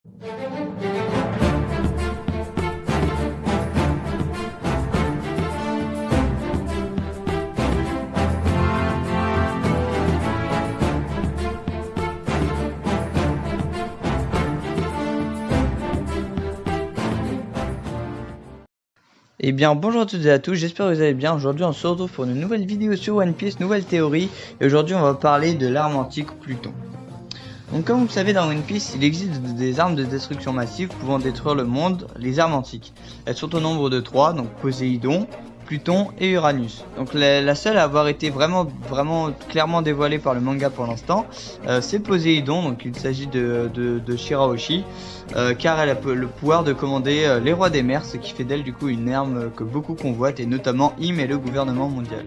Eh bien bonjour à toutes et à tous, j'espère que vous allez bien. Aujourd'hui on se retrouve pour une nouvelle vidéo sur One Piece, nouvelle théorie. Et aujourd'hui on va parler de l'arme antique Pluton. Donc comme vous le savez, dans One Piece il existe des armes de destruction massive pouvant détruire le monde, les armes antiques. Elles sont au nombre de 3, donc Poséidon, Pluton et Uranus. Donc la seule à avoir été vraiment clairement dévoilée par le manga pour l'instant, c'est Poséidon. Donc il s'agit de Shirahoshi, car elle a le pouvoir de commander les rois des mers, ce qui fait d'elle du coup une arme que beaucoup convoitent, et notamment Im et le gouvernement mondial.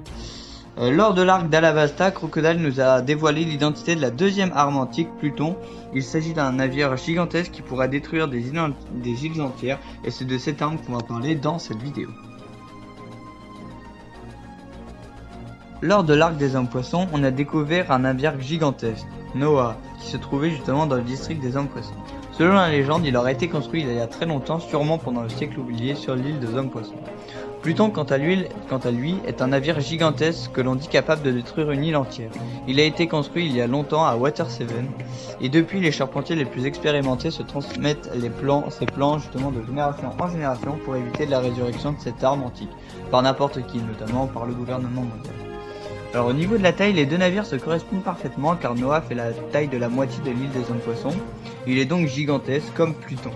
Lors de l'arc d'Alabasta, Crocodile nous a dévoilé l'identité de la deuxième arme antique, Pluton. Il s'agit d'un navire gigantesque qui pourra détruire des îles entières, et c'est de cette arme qu'on va parler dans cette vidéo. Lors de l'arc des hommes poissons, on a découvert un navire gigantesque, Noah, qui se trouvait justement dans le district des hommes poissons. Selon la légende, il aurait été construit il y a très longtemps, sûrement pendant le siècle oublié, sur l'île des hommes poissons. Pluton, quant à lui, est un navire gigantesque que l'on dit capable de détruire une île entière. Il a été construit il y a longtemps à Water 7, et depuis les charpentiers les plus expérimentés se transmettent ces plans justement de génération en génération pour éviter la résurrection de cette arme antique, par n'importe qui, notamment par le gouvernement mondial. Alors au niveau de la taille, les deux navires se correspondent parfaitement car Noah fait la taille de la moitié de l'île des hommes poissons. Il est donc gigantesque comme Pluton.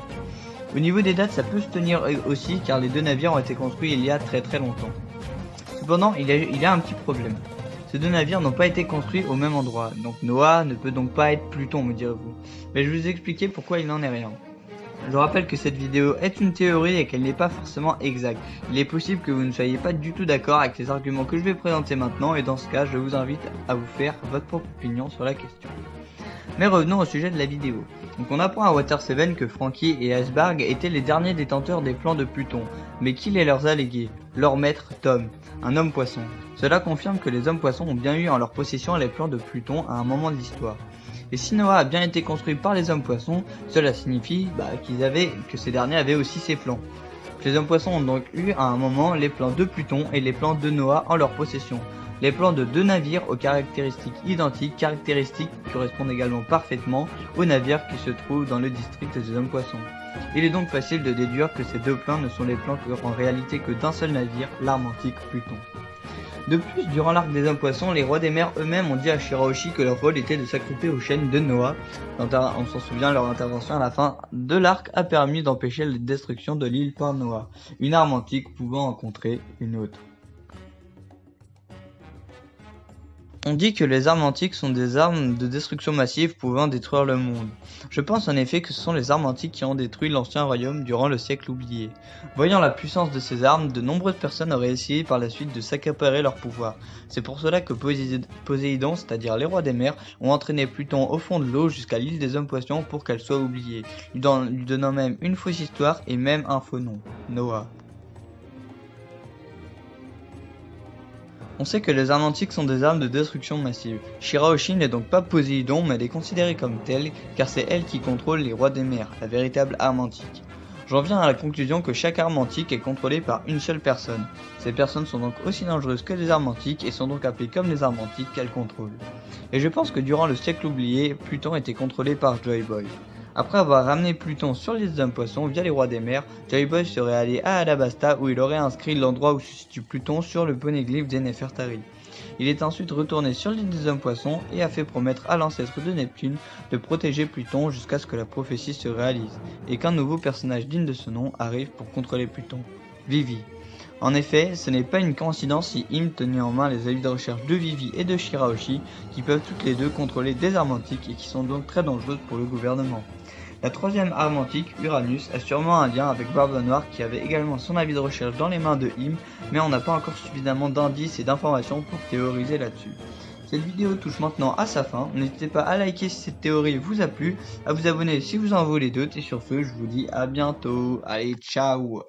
Au niveau des dates, ça peut se tenir aussi car les deux navires ont été construits il y a très longtemps. Cependant, il y a un petit problème. Ces deux navires n'ont pas été construits au même endroit, donc Noah ne peut donc pas être Pluton, me direz-vous. Mais je vais vous expliquer pourquoi il n'en est rien. Je rappelle que cette vidéo est une théorie et qu'elle n'est pas forcément exacte. Il est possible que vous ne soyez pas du tout d'accord avec les arguments que je vais présenter maintenant, et dans ce cas, je vous invite à vous faire votre propre opinion sur la question. Mais revenons au sujet de la vidéo. Donc on apprend à Water 7 que Franky et Iceberg étaient les derniers détenteurs des plans de Pluton, mais qui les leur a légués? Leur maître Tom, un homme poisson. Cela confirme que les hommes poissons ont bien eu en leur possession les plans de Pluton à un moment de l'histoire. Et si Noah a bien été construit par les hommes poissons, cela signifie que ces derniers avaient aussi ces plans. Les hommes poissons ont donc eu à un moment les plans de Pluton et les plans de Noah en leur possession. Les plans de deux navires aux caractéristiques identiques, caractéristiques qui correspondent également parfaitement aux navires qui se trouvent dans le district des hommes poissons. Il est donc facile de déduire que ces deux plans ne sont les plans en réalité que d'un seul navire, l'arme antique Pluton. De plus, durant l'arc des hommes poissons, les rois des mers eux-mêmes ont dit à Shirahoshi que leur rôle était de s'agripper aux chaînes de Noah. On s'en souvient, leur intervention à la fin de l'arc a permis d'empêcher la destruction de l'île par Noah, une arme antique pouvant en contrer une autre. On dit que les armes antiques sont des armes de destruction massive pouvant détruire le monde. Je pense en effet que ce sont les armes antiques qui ont détruit l'ancien royaume durant le siècle oublié. Voyant la puissance de ces armes, de nombreuses personnes auraient essayé par la suite de s'accaparer leur pouvoir. C'est pour cela que Poséidon, c'est-à-dire les rois des mers, ont entraîné Pluton au fond de l'eau jusqu'à l'île des hommes poissons pour qu'elle soit oubliée, lui donnant même une fausse histoire et même un faux nom, Noah. On sait que les armes antiques sont des armes de destruction massive. Shirahoshi n'est donc pas Poséidon, mais elle est considérée comme telle, car c'est elle qui contrôle les rois des mers, la véritable arme antique. J'en viens à la conclusion que chaque arme antique est contrôlée par une seule personne. Ces personnes sont donc aussi dangereuses que les armes antiques et sont donc appelées comme les armes antiques qu'elles contrôlent. Et je pense que durant le siècle oublié, Pluton était contrôlé par Joy Boy. Après avoir ramené Pluton sur l'île des hommes poissons via les rois des mers, Joy Boy serait allé à Alabasta où il aurait inscrit l'endroit où se situe Pluton sur le poneglyphe des Nefertari. Il est ensuite retourné sur l'île des hommes poissons et a fait promettre à l'ancêtre de Neptune de protéger Pluton jusqu'à ce que la prophétie se réalise, et qu'un nouveau personnage digne de ce nom arrive pour contrôler Pluton, Vivi. En effet, ce n'est pas une coïncidence si Im tenait en main les avis de recherche de Vivi et de Shirahoshi, qui peuvent toutes les deux contrôler des armes antiques et qui sont donc très dangereuses pour le gouvernement. La troisième arme antique, Uranus, a sûrement un lien avec Barbe Noire qui avait également son avis de recherche dans les mains de Im, mais on n'a pas encore suffisamment d'indices et d'informations pour théoriser là-dessus. Cette vidéo touche maintenant à sa fin, n'hésitez pas à liker si cette théorie vous a plu, à vous abonner si vous en voulez d'autres, et sur ce, je vous dis à bientôt, allez ciao.